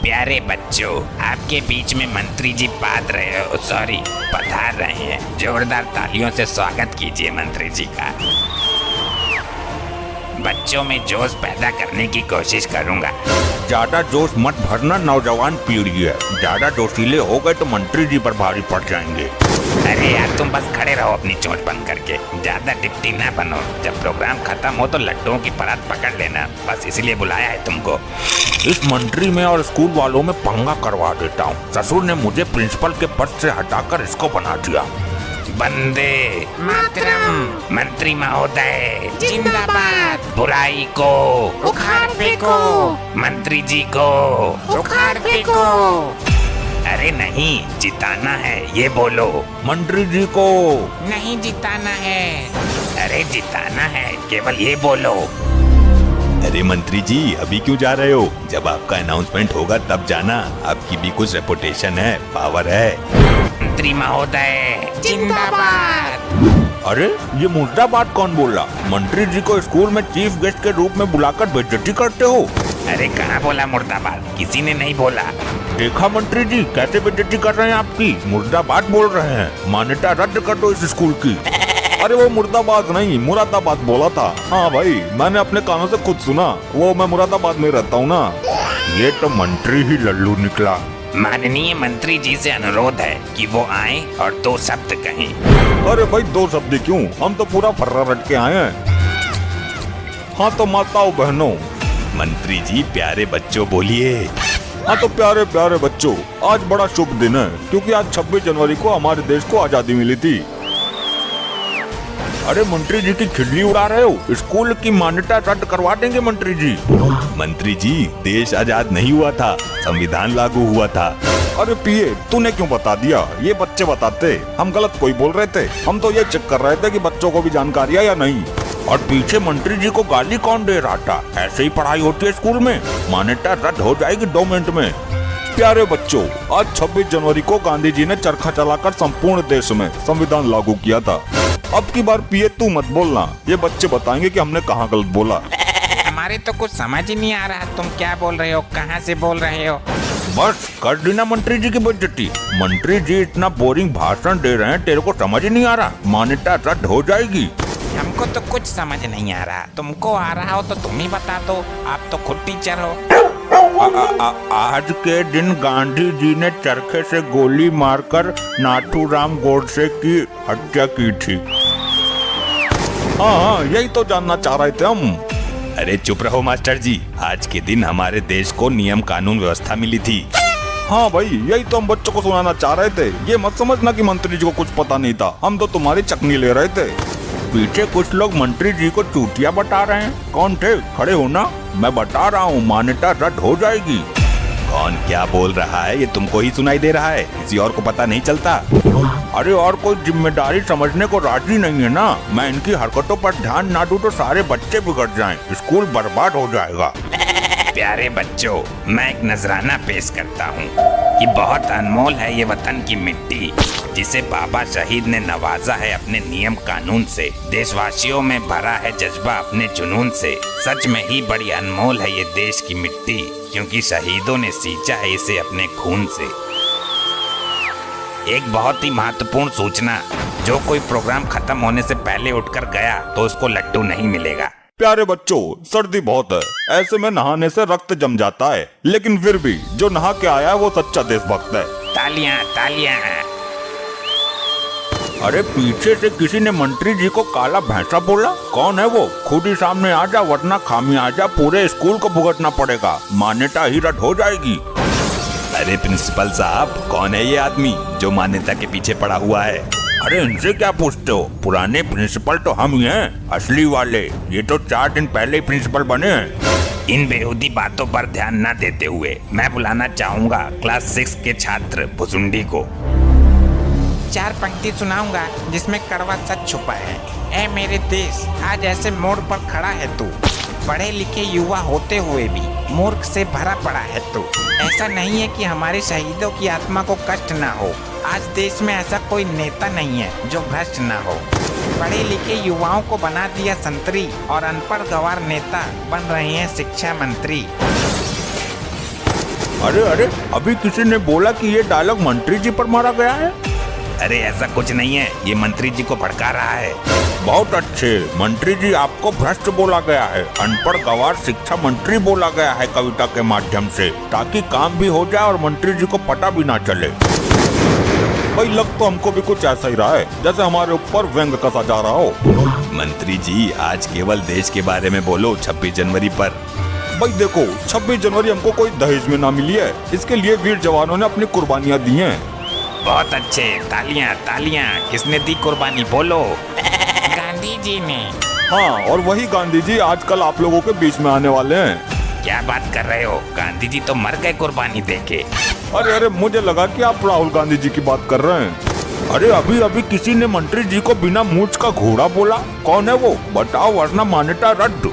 प्यारे बच्चों, आपके बीच में मंत्री जी पधार रहे हैं। जोरदार तालियों से स्वागत कीजिए मंत्री जी का। बच्चों में जोश पैदा करने की कोशिश करूंगा। ज्यादा जोश मत भरना, नौजवान पीढ़ी है। ज्यादा जोशीले हो गए तो मंत्री जी पर भारी पड़ जाएंगे। अरे यार, तुम बस खड़े रहो अपनी चोंच बंद करके। ज्यादा डिप्टी ना बनो। जब प्रोग्राम खत्म हो तो लड्डुओं की परात पकड़ लेना। बस इसलिए बुलाया है तुमको। इस मंत्री में और स्कूल वालों में पंगा करवा देता हूँ। ससुर ने मुझे प्रिंसिपल के पद से हटाकर इसको बना दिया। वंदे मातरम। मंत्री महोदय जिंदाबाद। बुराई को उखाड़ फेंको। मंत्री जी को उखाड़ फेंको। अरे नहीं, जिताना है, ये बोलो। मंत्री जी को नहीं जिताना है। अरे जिताना है, केवल ये बोलो। अरे मंत्री जी, अभी क्यों जा रहे हो? जब आपका अनाउंसमेंट होगा तब जाना। आपकी भी कुछ रेपुटेशन है, पावर है। मंत्री महोदय जिंदाबाद। अरे ये मुर्दाबाद कौन बोला? मंत्री जी को स्कूल में चीफ गेस्ट के रूप में बुलाकर बेइज्जती करते हो। अरे कहाँ बोला मुर्दाबाद? किसी ने नहीं बोला। देखा मंत्री जी कैसे बेइज्जती कर रहे हैं आपकी। मुर्दाबाद बोल रहे हैं। मान्यता रद्द कर दो इस स्कूल की। अरे वो मुर्दाबाद नहीं, मुरादाबाद बोला था। हाँ भाई, मैंने अपने कानों से खुद सुना। वो मैं मुरादाबाद में रहता हूँ ना। ये तो मंत्री ही लल्लू निकला। माननीय मंत्री जी से अनुरोध है कि वो आए और 2 शब्द कहें। अरे भाई 2 शब्द क्यों, हम तो पूरा फर्रा रट के आए हैं। हाँ तो माताओं बहनों। मंत्री जी प्यारे बच्चों बोलिए। हाँ तो प्यारे प्यारे बच्चों, आज बड़ा शुभ दिन है क्योंकि आज 26 जनवरी को हमारे देश को आजादी मिली थी। अरे मंत्री जी की खिल्ली उड़ा रहे हो। स्कूल की मान्यता रद्द करवा देंगे मंत्री जी। मंत्री जी, देश आजाद नहीं हुआ था, संविधान लागू हुआ था। अरे पिए, तूने क्यों बता दिया? ये बच्चे बताते। हम गलत कोई बोल रहे थे। हम तो ये चेक कर रहे थे कि बच्चों को भी जानकारी है या नहीं। और पीछे मंत्री जी को गाली कौन दे रहा था? ऐसे ही पढ़ाई होती है स्कूल में। मान्यता रद्द हो जाएगी 2 मिनट में। प्यारे बच्चों, आज 26 जनवरी को गांधी जी ने चरखा चलाकर संपूर्ण देश में संविधान लागू किया था। अब की बार पिए तू मत बोलना। ये बच्चे बताएंगे कि हमने कहाँ गलत बोला। हमारे तो कुछ समझ ही नहीं आ रहा, तुम क्या बोल रहे हो, कहाँ से बोल रहे हो। बस कर देना मंत्री जी की बेइज्जती। मंत्री जी इतना बोरिंग भाषण दे रहे हैं, तेरे को समझ ही नहीं आ रहा। मान्यता रद्द हो जाएगी। हमको तो कुछ समझ नहीं आ रहा। तुमको आ रहा हो तो तुम ही बता दो, आप तो खुद टीचर हो। आज के दिन गांधी जी ने चरखे से गोली मारकर नाथूराम गोडसे की हत्या की थी। हाँ, यही तो जानना चाह रहे थे हम। अरे चुप रहो मास्टर जी। आज के दिन हमारे देश को नियम कानून व्यवस्था मिली थी। हाँ भाई, यही तो हम बच्चों को सुनाना चाह रहे थे। ये मत समझना कि मंत्री जी को कुछ पता नहीं था। हम तो तुम्हारी चकनी ले रहे थे। पीछे कुछ लोग मंत्री जी को चूतिया बता रहे हैं। कौन थे? खड़े हो ना। मैं बता रहा हूँ, मान्यता रद्द हो जाएगी। कौन क्या बोल रहा है ये तुमको ही सुनाई दे रहा है, किसी और को पता नहीं चलता? अरे और कोई जिम्मेदारी समझने को राजी नहीं है ना। मैं इनकी हरकतों पर ध्यान ना दूं तो सारे बच्चे बिगड़ जाएं। स्कूल बर्बाद हो जाएगा। प्यारे बच्चों, मैं एक नजराना पेश करता हूँ कि बहुत अनमोल है ये वतन की मिट्टी, जिसे बाबा शहीद ने नवाजा है अपने नियम कानून से। देशवासियों में भरा है जज्बा अपने जुनून से। सच में ही बड़ी अनमोल है ये देश की मिट्टी, क्योंकि शहीदों ने सींचा है इसे अपने खून से। एक बहुत ही महत्वपूर्ण सूचना, जो कोई प्रोग्राम खत्म होने से पहले उठकर गया तो उसको लड्डू नहीं मिलेगा। प्यारे बच्चों, सर्दी बहुत है, ऐसे में नहाने से रक्त जम जाता है। लेकिन फिर भी जो नहा के आया है वो सच्चा देशभक्त है। तालियां तालियां। अरे पीछे से किसी ने मंत्री जी को काला भैंसा बोला। कौन है वो? खुद ही सामने आ जा, वरना खामियाजा पूरे स्कूल को भुगतना पड़ेगा। मान्यता ही रद्द हो जाएगी। अरे प्रिंसिपल साहब, कौन है ये आदमी जो मान्यता के पीछे पड़ा हुआ है? अरे इनसे क्या पूछते हो? पुराने प्रिंसिपल तो हम ही हैं, असली वाले। ये तो 4 दिन पहले ही प्रिंसिपल बने हैं। इन बेहूदी बातों पर ध्यान न देते हुए मैं बुलाना चाहूँगा क्लास 6 के छात्र भुसुंडी को। 4 पंक्ति सुनाऊंगा जिसमें कड़वा सच छुपा है। ऐ मेरे देश, आज ऐसे मोड़ पर खड़ा है तू। पढ़े लिखे युवा होते हुए भी मूर्ख से भरा पड़ा है तू। ऐसा नहीं है कि हमारे शहीदों की आत्मा को कष्ट ना हो। आज देश में ऐसा कोई नेता नहीं है जो भ्रष्ट ना हो। पढ़े लिखे युवाओं को बना दिया संतरी और अनपढ़ गंवार नेता बन रहे हैं शिक्षा मंत्री। अरे अरे, अभी किसी ने बोला कि ये डायलॉग मंत्री जी पर मारा गया है। अरे ऐसा कुछ नहीं है, ये मंत्री जी को भड़का रहा है। बहुत अच्छे मंत्री जी, आपको भ्रष्ट बोला गया है, अनपढ़ गंवार शिक्षा मंत्री बोला गया है कविता के माध्यम से, ताकि काम भी हो जाए और मंत्री जी को पता भी ना चले। भाई लग तो हमको भी कुछ ऐसा ही रहा है, जैसे हमारे ऊपर व्यंग कसा जा रहा हो। मंत्री जी आज केवल देश के बारे में बोलो 26 जनवरी पर। भाई देखो, 26 जनवरी हमको कोई दहेज में ना मिली है, इसके लिए वीर जवानों ने अपनी कुर्बानियाँ दी हैं। बहुत अच्छे, तालियां तालियां। किसने दी कुर्बानी, बोलो। गांधी जी ने। हाँ, और वही गांधी जी आजकल आप लोगों के बीच में आने वाले हैं। क्या बात कर रहे हो, गांधी जी तो मर गए कुर्बानी देके। अरे अरे, मुझे लगा कि आप राहुल गांधी जी की बात कर रहे हैं। अरे अभी अभी किसी ने मंत्री जी को बिना मूंछ का घोड़ा बोला, कौन है वो बताओ, वरना मान्यता रद्द।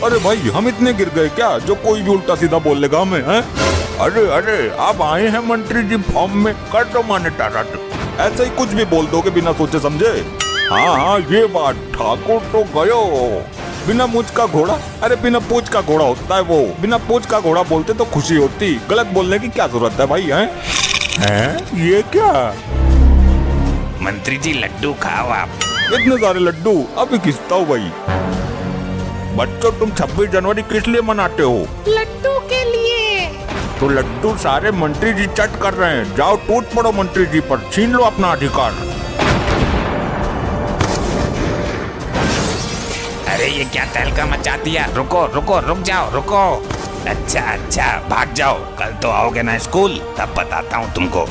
अरे भाई, हम इतने गिर गए क्या जो कोई भी उल्टा सीधा बोल लेगा हमें, हैं? अरे अरे, आप आए हैं मंत्री जी फॉर्म में, कर दो मान्यता रद्द। ऐसे ही कुछ भी बोल दोगे बिना सोचे समझे। हाँ हाँ, ये बात, ठाकुर तो गयो। बिना मूंछ का घोड़ा, अरे बिना पूंछ का घोड़ा होता है वो, बिना पूंछ का घोड़ा बोलते तो खुशी होती, गलत बोलने की क्या जरूरत है भाई, हैं? ये क्या? मंत्री जी लड्डू खाओ आप। इतने सारे लड्डू, अभी खिंचता हूँ भाई। बच्चों, तुम 26 जनवरी किस लिए मनाते हो? लड्डू के लिए। तो लड्डू सारे मंत्री जी चट कर रहे हैं, जाओ टूट पड़ो मंत्री जी पर, छीन लो अपना अधिकार। अरे ये क्या तहलका मचा दिया, रुको रुको, रुक जाओ, रुको। अच्छा अच्छा, भाग जाओ, कल तो आओगे ना स्कूल, तब बताता हूँ तुमको।